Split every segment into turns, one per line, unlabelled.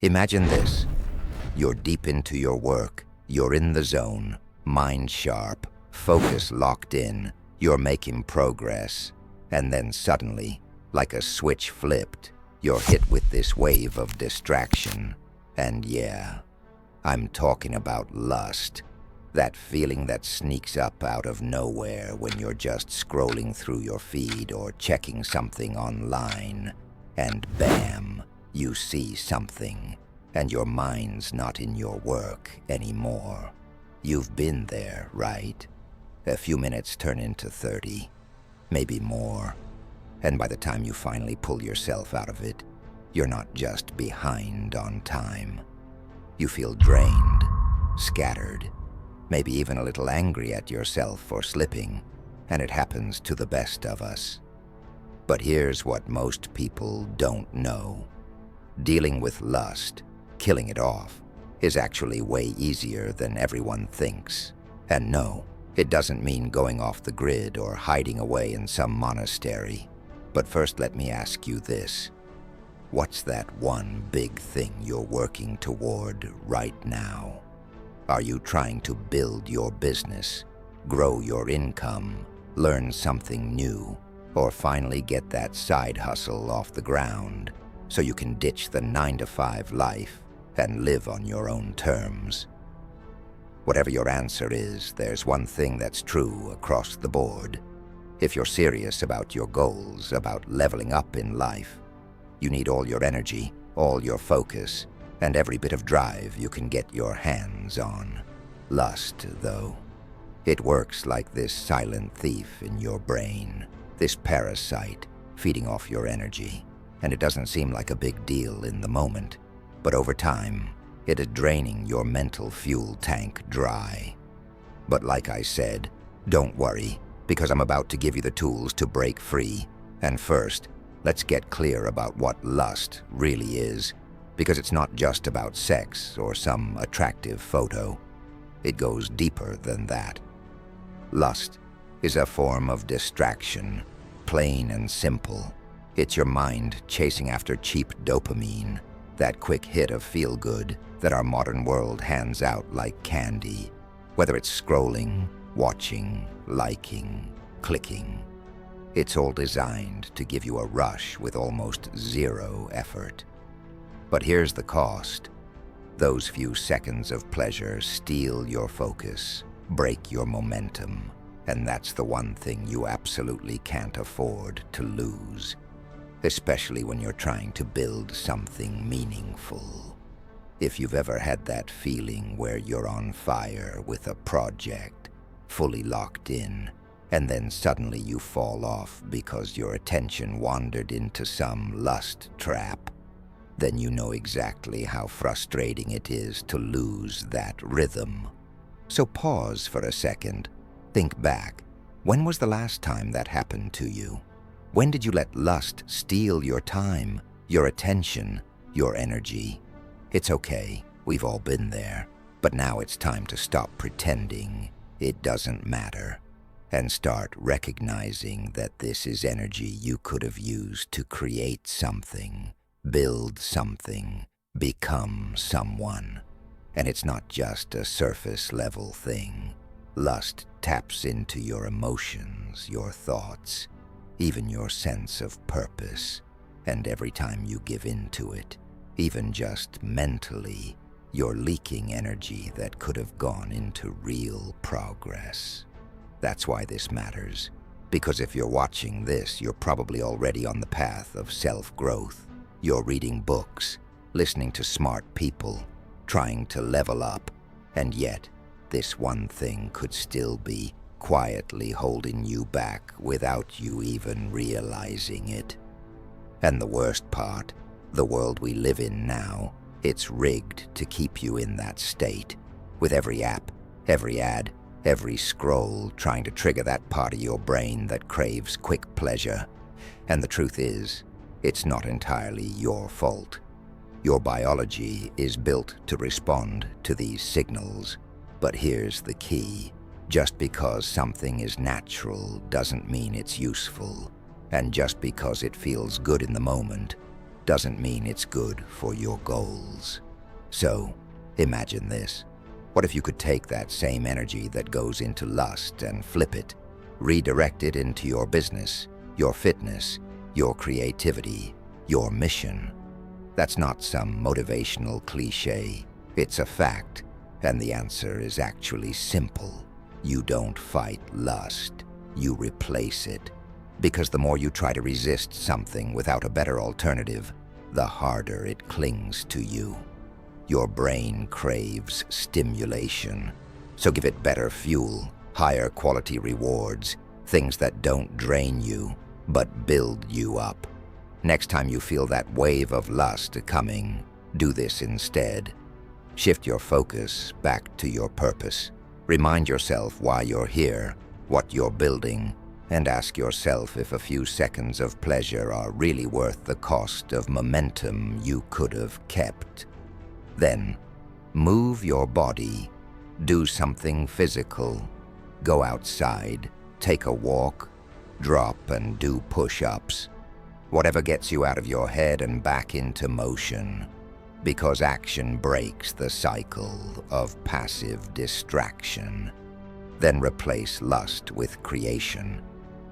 Imagine this. You're deep into your work, you're in the zone, mind sharp, focus locked in, you're making progress, and then suddenly, like a switch flipped, you're hit with this wave of distraction. And yeah, I'm talking about lust. That feeling that sneaks up out of nowhere when you're just scrolling through your feed or checking something online, and bam, you see something, and your mind's not in your work anymore. You've been there, right? A few minutes turn into 30, maybe more, and by the time you finally pull yourself out of it, you're not just behind on time. You feel drained, scattered, maybe even a little angry at yourself for slipping, and it happens to the best of us. But here's what most people don't know. Dealing with lust, killing it off, is actually way easier than everyone thinks. And no, it doesn't mean going off the grid or hiding away in some monastery. But first let me ask you this. What's that one big thing you're working toward right now? Are you trying to build your business, grow your income, learn something new, or finally get that side hustle off the ground so you can ditch the 9-to-5 life and live on your own terms? Whatever your answer is, there's one thing that's true across the board. If you're serious about your goals, about leveling up in life, you need all your energy, all your focus, and every bit of drive you can get your hands on. Lust, though, it works like this silent thief in your brain, this parasite feeding off your energy, and it doesn't seem like a big deal in the moment, but over time, it is draining your mental fuel tank dry. But like I said, don't worry, because I'm about to give you the tools to break free. And first, let's get clear about what lust really is, because it's not just about sex or some attractive photo. It goes deeper than that. Lust is a form of distraction, plain and simple. It's your mind chasing after cheap dopamine, that quick hit of feel-good that our modern world hands out like candy. Whether it's scrolling, watching, liking, clicking, it's all designed to give you a rush with almost zero effort. But here's the cost. Those few seconds of pleasure steal your focus, break your momentum, and that's the one thing you absolutely can't afford to lose, especially when you're trying to build something meaningful. If you've ever had that feeling where you're on fire with a project, fully locked in, and then suddenly you fall off because your attention wandered into some lust trap, then you know exactly how frustrating it is to lose that rhythm. So pause for a second. Think back. When was the last time that happened to you? When did you let lust steal your time, your attention, your energy? It's okay, we've all been there. But now it's time to stop pretending it doesn't matter and start recognizing that this is energy you could have used to create something, build something, become someone. And it's not just a surface-level thing. Lust taps into your emotions, your thoughts, even your sense of purpose. And every time you give in to it, even just mentally, you're leaking energy that could have gone into real progress. That's why this matters. Because if you're watching this, you're probably already on the path of self-growth. You're reading books, listening to smart people, trying to level up, and yet this one thing could still be quietly holding you back without you even realizing it. And the worst part, the world we live in now, it's rigged to keep you in that state, with every app, every ad, every scroll trying to trigger that part of your brain that craves quick pleasure. And the truth is, it's not entirely your fault. Your biology is built to respond to these signals. But here's the key. Just because something is natural doesn't mean it's useful. And just because it feels good in the moment doesn't mean it's good for your goals. So, imagine this. What if you could take that same energy that goes into lust and flip it, redirect it into your business, your fitness, your creativity, your mission? That's not some motivational cliche. It's a fact, and the answer is actually simple. You don't fight lust, you replace it. Because the more you try to resist something without a better alternative, the harder it clings to you. Your brain craves stimulation, so give it better fuel, higher quality rewards, things that don't drain you, but build you up. Next time you feel that wave of lust coming, do this instead. Shift your focus back to your purpose. Remind yourself why you're here, what you're building, and ask yourself if a few seconds of pleasure are really worth the cost of momentum you could have kept. Then, move your body, do something physical, go outside, take a walk, drop and do push-ups. Whatever gets you out of your head and back into motion, because action breaks the cycle of passive distraction. Then replace lust with creation.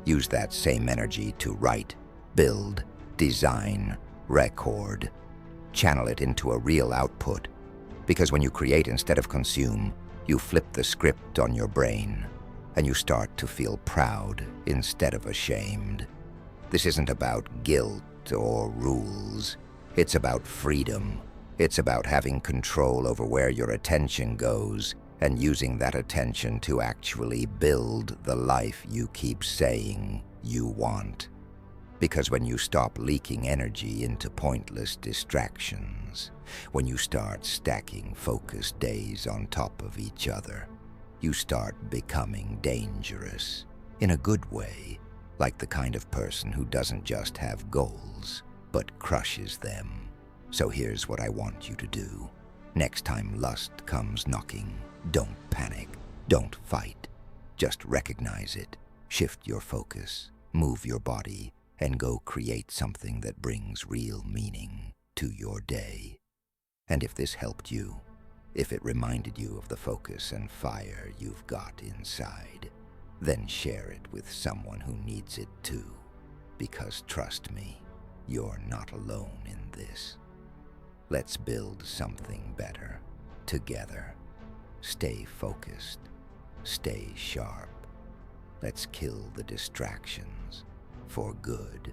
Use that same energy to write, build, design, record. Channel it into a real output. Because when you create instead of consume, you flip the script on your brain, and you start to feel proud instead of ashamed. This isn't about guilt or rules. It's about freedom. It's about having control over where your attention goes and using that attention to actually build the life you keep saying you want. Because when you stop leaking energy into pointless distractions, when you start stacking focused days on top of each other, you start becoming dangerous. In a good way, like the kind of person who doesn't just have goals, but crushes them. So here's what I want you to do. Next time lust comes knocking, don't panic, don't fight. Just recognize it, shift your focus, move your body, and go create something that brings real meaning to your day. And if this helped you, if it reminded you of the focus and fire you've got inside, then share it with someone who needs it too. Because trust me, you're not alone in this. Let's build something better together. Stay focused, stay sharp. Let's kill the distractions for good.